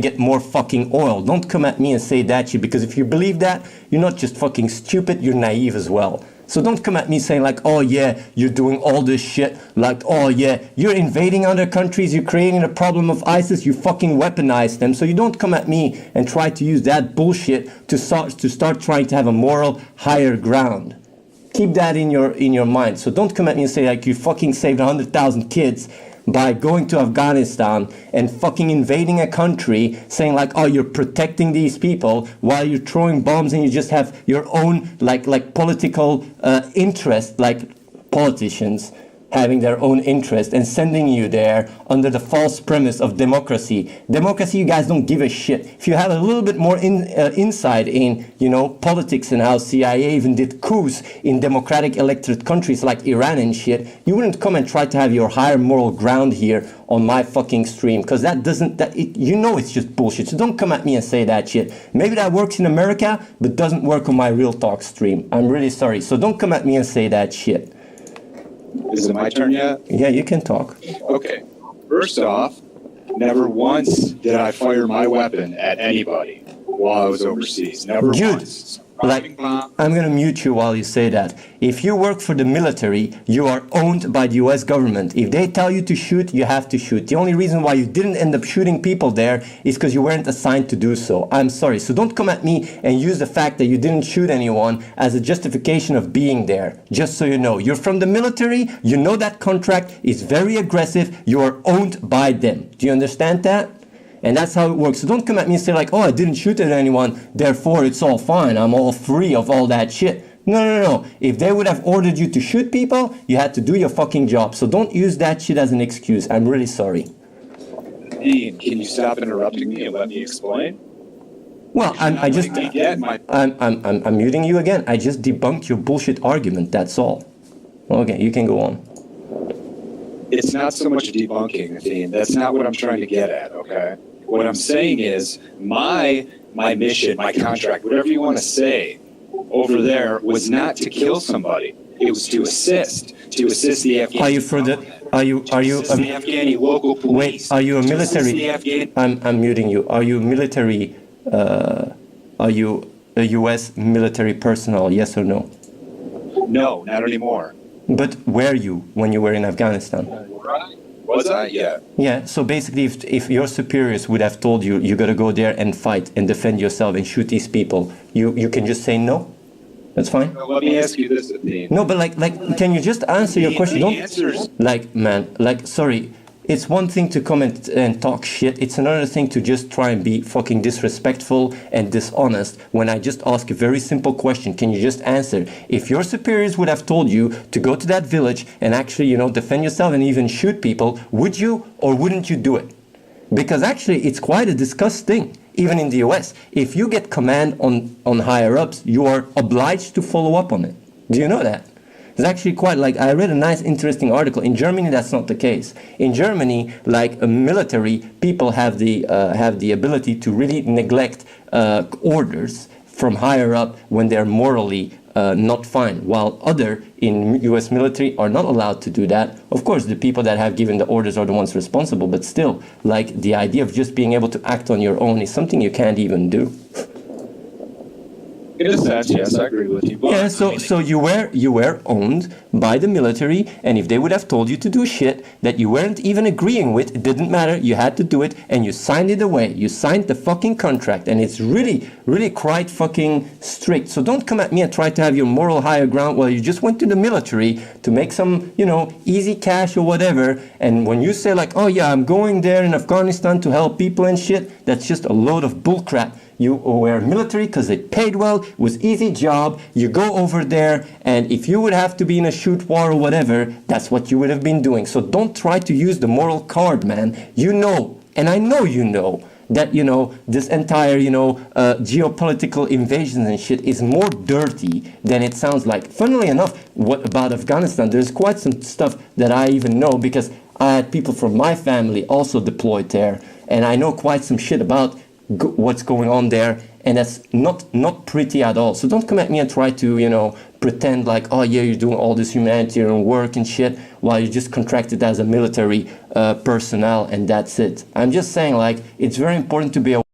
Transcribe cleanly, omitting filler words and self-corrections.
get more fucking oil. Don't come at me and say that shit, because if you believe that, you're not just fucking stupid, you're naive as well. So don't come at me saying like, oh yeah, you're doing all this shit, like, oh yeah, you're invading other countries, you're creating a problem of ISIS, you fucking weaponize them. So you don't come at me and try to use that bullshit to start trying to have a moral higher ground. Keep that in your mind. So don't come at me and say like, you fucking saved 100,000 kids by going to Afghanistan and fucking invading a country, saying like, oh, you're protecting these people while you're throwing bombs, and you just have your own like political interest, like politicians having their own interest and sending you there under the false premise of democracy. Democracy, you guys don't give a shit. If you have a little bit more insight in, politics and how CIA even did coups in democratic elected countries like Iran and shit, you wouldn't come and try to have your higher moral ground here on my fucking stream, because it's just bullshit. So don't come at me and say that shit. Maybe that works in America, but doesn't work on my Real Talk stream. I'm really sorry. So don't come at me and say that shit. Is it my turn yet? Yeah, you can talk. Okay. First off, never once did I fire my weapon at anybody while I was overseas. Never once. Like, I'm going to mute you while you say that. If you work for the military, you are owned by the US government. If they tell you to shoot, you have to shoot. The only reason why you didn't end up shooting people there is because you weren't assigned to do so. I'm sorry. So don't come at me and use the fact that you didn't shoot anyone as a justification of being there. Just so you know. You're from the military. You know that contract is very aggressive. You are owned by them. Do you understand that? And that's how it works. So don't come at me and say like, oh, I didn't shoot at anyone, therefore it's all fine. I'm all free of all that shit. No. If they would have ordered you to shoot people, you had to do your fucking job. So don't use that shit as an excuse. I'm really sorry. Dean, can you stop interrupting me and let me explain? Well, I'm muting you again. I just debunked your bullshit argument. That's all. Okay, you can go on. It's not so much debunking, Athene. That's not what I'm trying to get at, okay? What I'm saying is my mission, my contract, whatever you want to say over there was not to kill somebody. It was to assist the Afghan. Are you for the? Are you? the Afghani local police? Wait, are you a military? I'm muting you. Are you military? Are you a U.S. military personnel? Yes or no? No, not anymore. But were you when you were in Afghanistan? Was I? Yeah. Yeah, so basically if your superiors would have told you, you got to go there and fight and defend yourself and shoot these people, you can just say no? That's fine? Well, let me ask you this, Athene. No, but like, can you just answer your question? Sorry. It's one thing to come and talk shit. It's another thing to just try and be fucking disrespectful and dishonest when I just ask a very simple question. Can you just answer? If your superiors would have told you to go to that village and actually, defend yourself and even shoot people, would you or wouldn't you do it? Because actually, it's quite a discussed thing, even in the US. If you get command on higher ups, you are obliged to follow up on it. Do you know that? It's actually quite I read a nice interesting article. In Germany, that's not the case. In Germany, like a military, people have the ability to really neglect orders from higher up when they're morally not fine, while other in U.S. military are not allowed to do that. Of course, the people that have given the orders are the ones responsible, but still, the idea of just being able to act on your own is something you can't even do. In a sense, yes, I agree with you. But yeah, so you were owned by the military, and if they would have told you to do shit that you weren't even agreeing with, it didn't matter, you had to do it, and you signed it away. You signed the fucking contract, and it's really, really quite fucking strict. So don't come at me and try to have your moral higher ground while you just went to the military to make some, easy cash or whatever, and when you say oh yeah, I'm going there in Afghanistan to help people and shit, that's just a load of bullcrap. You were military because it paid well, it was easy job, you go over there, and if you would have to be in a shoot war or whatever, that's what you would have been doing. So don't try to use the moral card, man. You know, and I know you know, that, this entire, geopolitical invasions and shit is more dirty than it sounds like. Funnily enough, what about Afghanistan? There's quite some stuff that I even know because I had people from my family also deployed there, and I know quite some shit about what's going on there, and that's not pretty at all. So don't come at me and try to pretend like, oh yeah, you're doing all this humanitarian work and shit, while you're just contracted as a military personnel and that's it. I'm just saying, like, it's very important to be aware